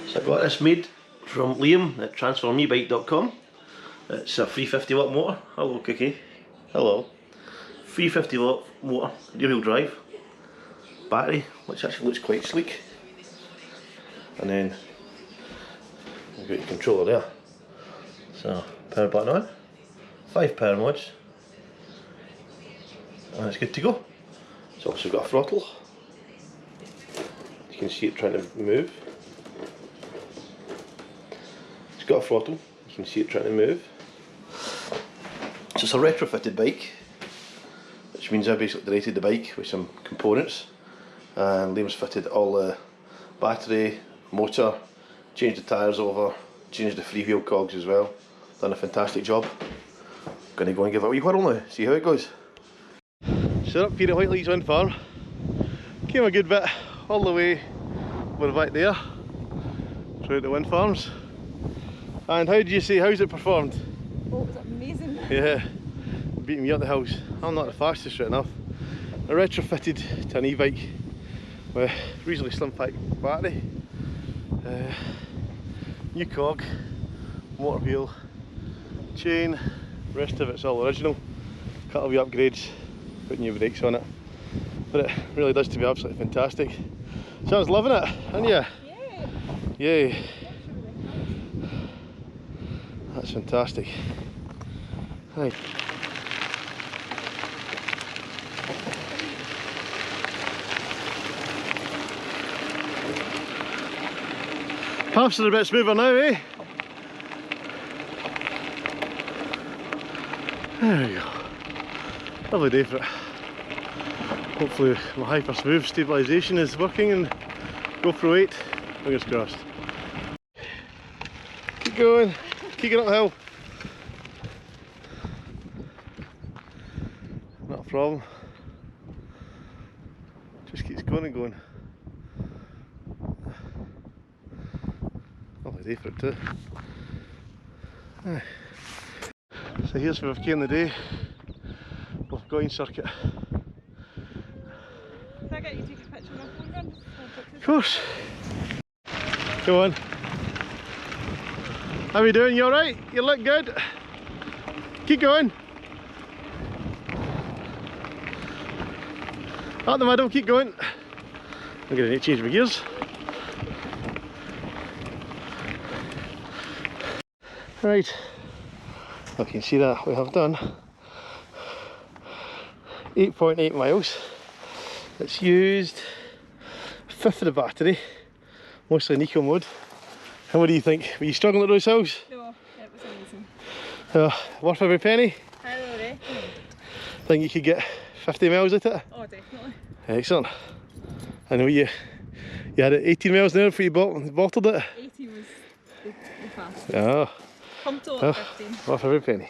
So I got this made from Liam at transformebike.com. It's a 350 watt motor. Hello Cookie. Hello. 350 watt motor, rear wheel drive. Battery, which actually looks quite sleek. And then you've got your controller there. So power button on. 5 power modes. And it's good to go. It's also got a throttle. You can see it trying to move. It's got a throttle. You can see it trying to move. So it's a retrofitted bike, which means I basically rated the bike with some components. And Liam's fitted all the battery, motor, changed the tyres over, changed the freewheel cogs as well. Done a fantastic job. Gonna go and give it a wee whirl now, see how it goes. So up here at Whiteley's Wind Farm, came a good bit all the way, we're back there, throughout the wind farms. And how did you say, how's it performed? Oh, it was amazing. Yeah, beating me up the hills. I'm not the fastest right enough. I retrofitted to an e-bike with reasonably slim pack battery, new cog, motor wheel, chain, rest of it's all original. Couple of wee upgrades, put new brakes on it, but it really does to be absolutely fantastic. So I was loving it, aren't you? Yeah. Yay! That's fantastic. Right. Paths are a bit smoother now, eh? There we go. Lovely day for it. Hopefully my hyper smooth stabilisation is working and GoPro 8, fingers crossed. Keep going, keep going up the hill. Not a problem. Just keeps going and going. Lovely day for it too. Aye. So here's where we've came the day. We've going circuit. Can I get you to take a picture of my phone run? Of course. Go on. How are you doing? You alright? You look good. Keep going. Up the middle, keep going. I'm going to need to change my gears. Right. You can see that we have done 8.8 miles. It's used a fifth of the battery, mostly in eco mode. And what do you think? Were you struggling at those hills? No, it was amazing. Worth every penny? Highly recommend. Think you could get 50 miles at it? Oh, definitely. Excellent. I know you had it 18 miles an hour before you bottled it? 80 was the fastest. Oh. Come to 15. Worth every penny.